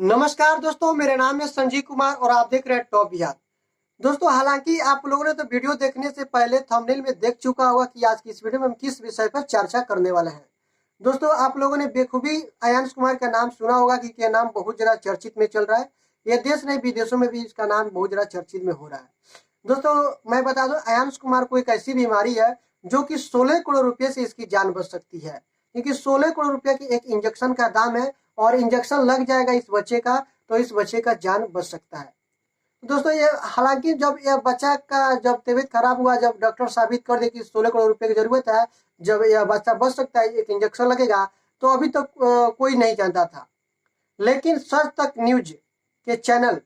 नमस्कार दोस्तों, मेरा नाम है संजीव कुमार और आप देख रहे हैं टॉप बिहार। दोस्तों, हालांकि आप लोगों ने तो वीडियो देखने से पहले थंबनेल में देख चुका होगा कि आज की इस वीडियो में हम किस विषय पर चर्चा करने वाले हैं। दोस्तों, आप लोगों ने बेखूबी अयांश कुमार का नाम सुना होगा कि यह नाम बहुत ज्यादा चर्चित में चल रहा है। यह देश नहीं विदेशों में भी इसका नाम बहुत ज्यादा चर्चित में हो रहा है। दोस्तों, मैं बता दूं, अयांश कुमार को एक ऐसी बीमारी है जो कि 16 करोड़ रुपए से इसकी जान बच सकती है, क्योंकि 16 करोड़ रुपए की एक इंजेक्शन का दाम है और इंजेक्शन लग जाएगा इस बच्चे का तो इस बच्चे का जान बच सकता है। दोस्तों, ये हालांकि जब यह बच्चा का जब तबीयत खराब हुआ, जब डॉक्टर साबित कर दे कि 16 करोड़ रुपए की जरूरत है, जब यह बच्चा बच सकता है, एक इंजेक्शन लगेगा, तो अभी तक कोई नहीं जानता था। लेकिन सच तक न्यूज के चैनल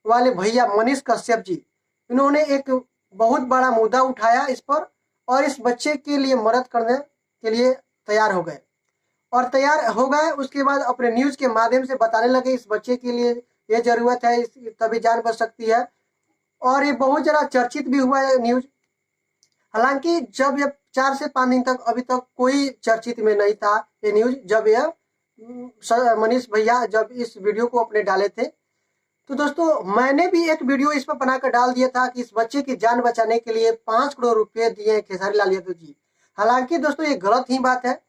वाले भैया मनीष कश्यप जी, इन्होंने एक बहुत बड़ा मुद्दा उठाया इस पर और इस बच्चे के लिए मदद करने के लिए तैयार हो गए और तैयार हो गए। उसके बाद अपने न्यूज के माध्यम से बताने लगे इस बच्चे के लिए ये जरूरत है, तभी जान बच सकती है। और ये बहुत ज्यादा चर्चित भी हुआ है न्यूज। हालांकि जब ये 4 से 5 दिन तक अभी तक कोई चर्चित में नहीं था ये न्यूज, जब यह मनीष भैया जब इस वीडियो को अपने डाले थे। तो दोस्तों, मैंने भी एक वीडियो इस पर बनाकर डाल दिया था कि इस बच्चे की जान बचाने के लिए 5 करोड़ रुपए दिए खेसारी लाल यादव जी। हालांकि दोस्तों, ये गलत ही बात है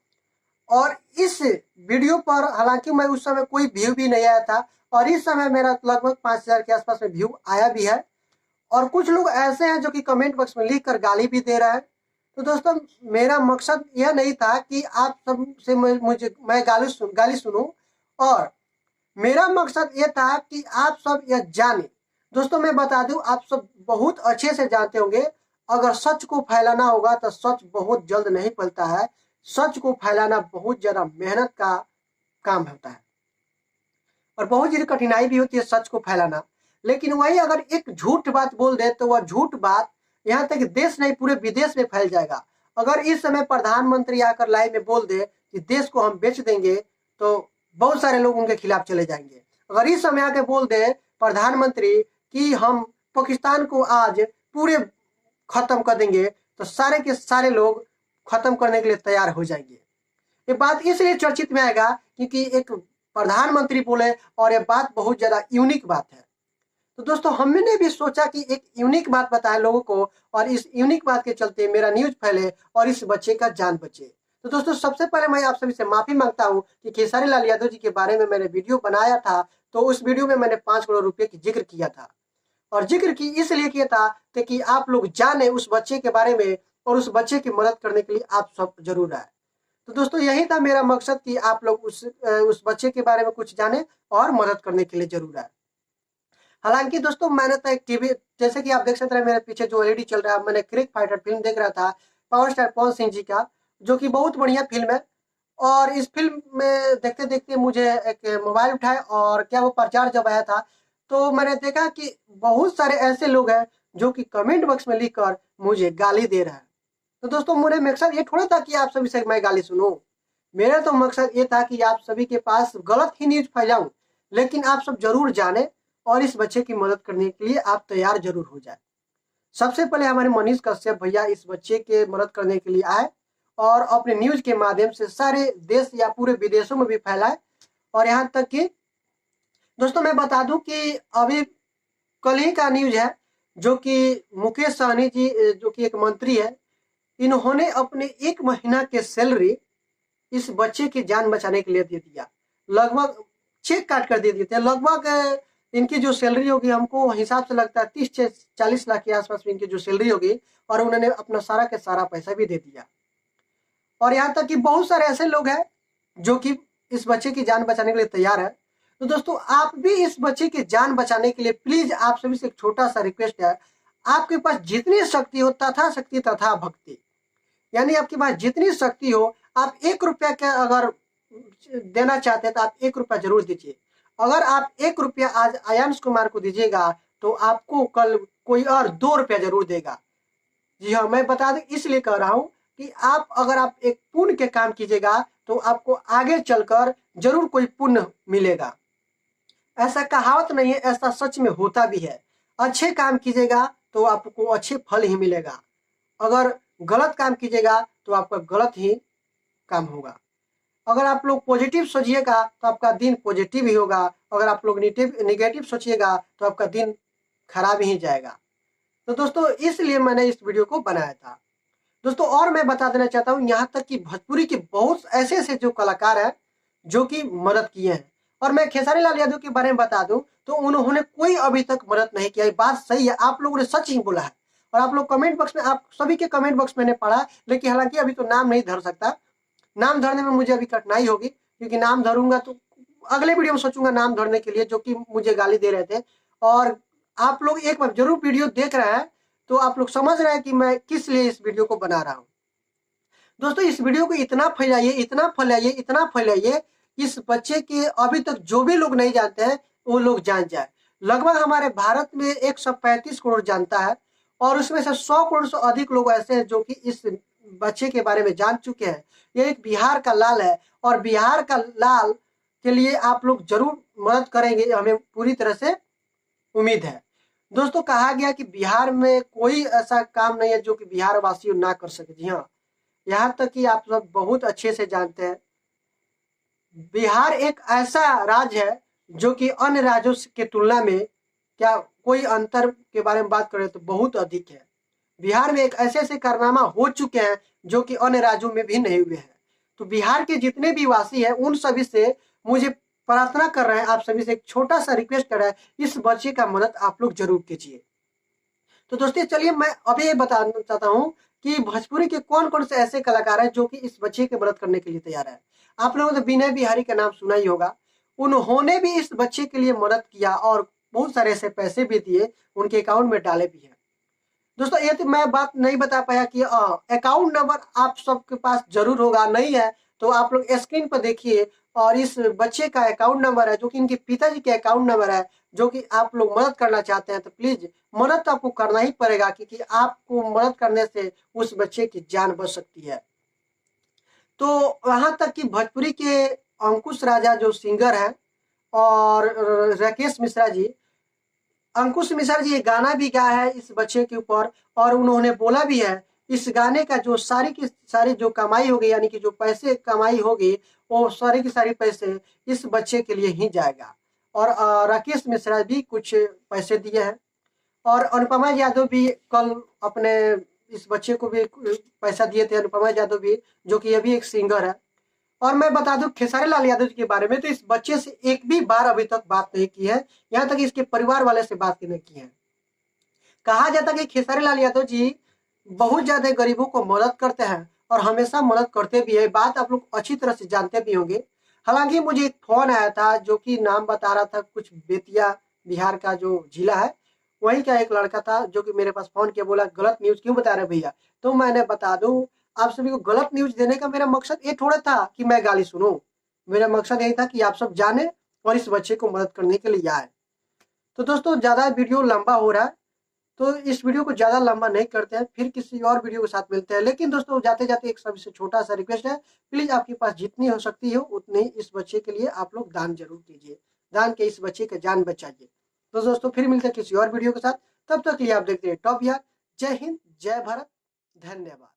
और इस वीडियो पर हालांकि मैं उस समय कोई व्यू भी नहीं आया था और इस समय मेरा लगभग 5,000 के आसपास में व्यू आया भी है। और कुछ लोग ऐसे हैं जो कि कमेंट बॉक्स में लिख कर गाली भी दे रहा है। तो दोस्तों, मेरा मकसद यह नहीं था कि आप सब से मैं गाली सुनूं, और मेरा मकसद यह था कि आप सब यह जाने। दोस्तों, मैं बता दूं, आप सब बहुत अच्छे से जानते होंगे, अगर सच को फैलाना होगा तो सच बहुत जल्द नहीं फैलता है। सच को फैलाना बहुत ज्यादा मेहनत का काम होता है और बहुत ज्यादा कठिनाई भी होती है सच को फैलाना। लेकिन वही अगर एक झूठ बात बोल दे तो वह झूठ बात यहाँ तक देश नहीं पूरे विदेश में फैल जाएगा। अगर इस समय प्रधानमंत्री आकर लाइव में बोल दे कि देश को हम बेच देंगे तो बहुत सारे लोग उनके खिलाफ चले जाएंगे। अगर इस समय आके बोल दे प्रधानमंत्री कि हम पाकिस्तान को आज पूरे खत्म कर देंगे तो सारे के सारे लोग खत्म करने के लिए तैयार हो जाएंगे। ये बात इसलिए चर्चित में आएगा क्योंकि एक प्रधानमंत्री बोले और ये बात बहुत ज्यादा यूनिक बात है। तो दोस्तों, हमने भी सोचा कि एक यूनिक बात बताएं लोगों को और इस यूनिक बात के चलते मेरा न्यूज फैले और इस बच्चे का जान बचे। तो दोस्तों, सबसे पहले मैं आप सभी से माफी मांगता हूं कि खेसारी लाल यादव जी के बारे में मैंने वीडियो बनाया था, तो उस वीडियो में मैंने 5 करोड़ रुपए की जिक्र किया था और जिक्र की इसलिए किया था कि आप लोग जाने उस बच्चे के बारे में और उस बच्चे की मदद करने के लिए आप सब जरूर आए। तो दोस्तों, यही था मेरा मकसद कि आप लोग उस बच्चे के बारे में कुछ जाने और मदद करने के लिए जरूर आए। हालांकि दोस्तों, मैंने तो एक टीवी, जैसे कि आप देख सकते हैं मेरे पीछे जो एलईडी चल रहा है, मैंने क्रिक फाइटर फिल्म देख रहा था पावर स्टार पवन सिंह जी का, जो कि बहुत बढ़िया फिल्म है। और इस फिल्म में देखते देखते मुझे एक मोबाइल उठाया और क्या वो प्रचार जब आया था तो मैंने देखा कि बहुत सारे ऐसे लोग हैं जो कि कमेंट बॉक्स में लिखकर मुझे गाली दे रहा है। तो दोस्तों, मेरे मकसद ये थोड़ा था कि आप सभी से मैं गाली सुनूं। मेरा तो मकसद ये था कि आप सभी के पास गलत ही न्यूज फैलाऊं, लेकिन आप सब जरूर जाने और इस बच्चे की मदद करने के लिए आप तैयार जरूर हो जाए। सबसे पहले हमारे मनीष कश्यप भैया इस बच्चे के मदद करने के लिए आए और अपने न्यूज के माध्यम से सारे देश या पूरे विदेशों में भी फैलाए। और यहाँ तक कि दोस्तों, मैं बता दूं कि अभी कल ही का न्यूज है जो कि मुकेश सहनी जी, जो कि एक मंत्री है, इन्होंने अपने 1 महीना के सैलरी इस बच्चे की जान बचाने के लिए दे दिया। लगभग चेक काट कर दे दिए थे। लगभग इनकी जो सैलरी होगी, हमको हिसाब से लगता है 30 से 40 लाख के आसपास में इनकी जो सैलरी होगी, और उन्होंने अपना सारा के सारा पैसा भी दे दिया। और यहाँ तक कि बहुत सारे ऐसे लोग हैं जो कि इस बच्चे की जान बचाने के लिए तैयार है। तो दोस्तों, आप भी इस बच्चे की जान बचाने के लिए प्लीज आप सभी से एक छोटा सा रिक्वेस्ट है, आपके पास जितनी शक्ति हो, तथा शक्ति तथा भक्ति, यानी आपके पास जितनी शक्ति हो, आप 1 रुपया का अगर देना चाहते हैं तो आप 1 रुपया जरूर दीजिए। अगर आप 1 रुपया आज अयांश कुमार को दीजिएगा तो आपको कल कोई और 2 रुपया जरूर देगा। जी हाँ, मैं बता दें इसलिए कह रहा हूँ कि अगर आप एक पुण्य के काम कीजिएगा तो आपको आगे चलकर जरूर कोई पुण्य मिलेगा। ऐसा कहावत नहीं है, ऐसा सच में होता भी है। अच्छे काम कीजिएगा तो आपको अच्छे फल ही मिलेगा, अगर गलत काम कीजिएगा तो आपका गलत ही काम होगा। अगर आप लोग पॉजिटिव सोचिएगा तो आपका दिन पॉजिटिव ही होगा, अगर आप लोग निगेटिव सोचिएगा तो आपका दिन खराब ही जाएगा। तो दोस्तों इसलिए मैंने इस वीडियो को बनाया था। दोस्तों और मैं बता देना चाहता हूँ, यहाँ तक कि भोजपुरी के बहुत ऐसे ऐसे जो कलाकार हैं जो कि मदद किए हैं। और मैं खेसारी लाल यादव के बारे में बता दूं तो उन्होंने कोई अभी तक मदद नहीं किया। ये बात सही है, आप लोगों ने सच ही बोला है। और आप लोग कमेंट बॉक्स में, आप सभी के कमेंट बॉक्स मैंने पढ़ा, लेकिन हालांकि अभी तो नाम नहीं धर सकता। नाम धरने में मुझे अभी कठिनाई होगी, क्योंकि नाम धरूंगा तो अगले वीडियो में सोचूंगा नाम धरने के लिए, जो कि मुझे गाली दे रहे थे। और आप लोग एक बार जरूर वीडियो देख रहे हैं तो आप लोग समझ रहे हैं कि मैं किस लिए इस वीडियो को बना रहा हूँ। दोस्तों इस वीडियो को इतना फैलाइए, इतना फैलाइए, इतना फैलाइए, इस बच्चे के अभी तक जो भी लोग नहीं जानते हैं वो लोग जान जाए। लगभग हमारे भारत में 135 करोड़ जानता है, और उसमें से 100 करोड़ से अधिक लोग ऐसे हैं जो कि इस बच्चे के बारे में जान चुके हैं। ये एक बिहार का लाल है, और बिहार का लाल के लिए आप लोग जरूर मदद करेंगे, हमें पूरी तरह से उम्मीद है। दोस्तों कहा गया कि बिहार में कोई ऐसा काम नहीं है जो कि बिहार वासी ना कर सके। जी हाँ, यहाँ तक कि आप सब बहुत अच्छे से जानते हैं, बिहार एक ऐसा राज्य है जो कि अन्य राज्यों के तुलना में, क्या कोई अंतर के बारे में बात करें तो बहुत अधिक है। बिहार में एक ऐसे ऐसे कारनामा हो चुके हैं जो कि अन्य राज्यों में भी नहीं हुए हैं। तो बिहार के जितने भी वासी हैं उन सभी से मुझे प्रार्थना कर रहे हैं, आप सभी से एक छोटा सा रिक्वेस्ट कर रहे हैं, इस बच्चे का मदद आप लोग जरूर कीजिए। तो दोस्तों चलिए मैं अभी ये बताना चाहता हूँ कि भोजपुरी के कौन कौन से ऐसे कलाकार हैं जो कि इस बच्चे की मदद करने के लिए तैयार है। आप लोगों ने विनय बिहारी का नाम सुना ही होगा। उन्होंने भी इस बच्चे के लिए मदद किया और बहुत सारे ऐसे पैसे भी दिए, उनके अकाउंट में डाले भी हैं। दोस्तों ये तो मैं बात नहीं बता पाया कि अकाउंट नंबर आप सबके पास जरूर होगा, नहीं है तो आप लोग स्क्रीन पर देखिए, और इस बच्चे का अकाउंट नंबर है जो कि इनके पिताजी के अकाउंट नंबर है। जो कि आप लोग मदद करना चाहते हैं तो प्लीज मदद तो आपको करना ही पड़ेगा, क्योंकि आपको मदद करने से उस बच्चे की जान बच सकती है। तो यहाँ तक कि भोजपुरी के अंकुश राजा जो सिंगर हैं, और राकेश मिश्रा जी, अंकुश मिश्रा जी ये गाना भी गाया है इस बच्चे के ऊपर, और उन्होंने बोला भी है इस गाने का जो सारी की सारी जो कमाई होगी, यानी कि जो पैसे कमाई होगी, वो सारी की सारी पैसे इस बच्चे के लिए ही जाएगा। और राकेश मिश्रा भी कुछ पैसे दिए हैं, और अनुपमा यादव भी कल अपने इस बच्चे को भी पैसा दिए थे, अनुपमा यादव भी, जो कि ये भी एक सिंगर है। और मैं बता दूं खेसारी लाल यादव जी के बारे में, तो इस बच्चे से एक भी बार अभी तक बात नहीं की है, यहाँ तक इसके परिवार वाले से बात नहीं की है। कहा जाता है कि खेसारी लाल यादव जी बहुत ज्यादा गरीबों को मदद करते हैं और हमेशा मदद करते भी है, बात आप लोग अच्छी तरह से जानते भी होंगे। हालांकि मुझे एक फोन आया था जो कि नाम बता रहा था कुछ बेतिया बिहार का जो जिला है, वहीं का एक लड़का था जो कि मेरे पास फोन किया, बोला गलत न्यूज क्यों बता रहे भैया। तो मैंने बता दूं आप सभी को, गलत न्यूज देने का मेरा मकसद ये थोड़ा था कि मैं गाली सुनूं। मेरा मकसद यही था कि आप सब जाने और इस बच्चे को मदद करने के लिए आए। तो दोस्तों ज्यादा वीडियो लंबा हो रहा है, तो इस वीडियो को ज्यादा लंबा नहीं करते हैं, फिर किसी और वीडियो के साथ मिलते हैं। लेकिन दोस्तों जाते जाते एक सबसे छोटा सा रिक्वेस्ट है, प्लीज आपके पास जितनी हो सकती हो उतनी इस बच्चे के लिए आप लोग दान जरूर कीजिए, दान के इस बच्चे का जान बचाइए। तो दोस्तों फिर मिलते हैं किसी और वीडियो के साथ, तब तक के लिए आप देखते हैं टॉप बिहार। जय हिंद, जय भारत, धन्यवाद।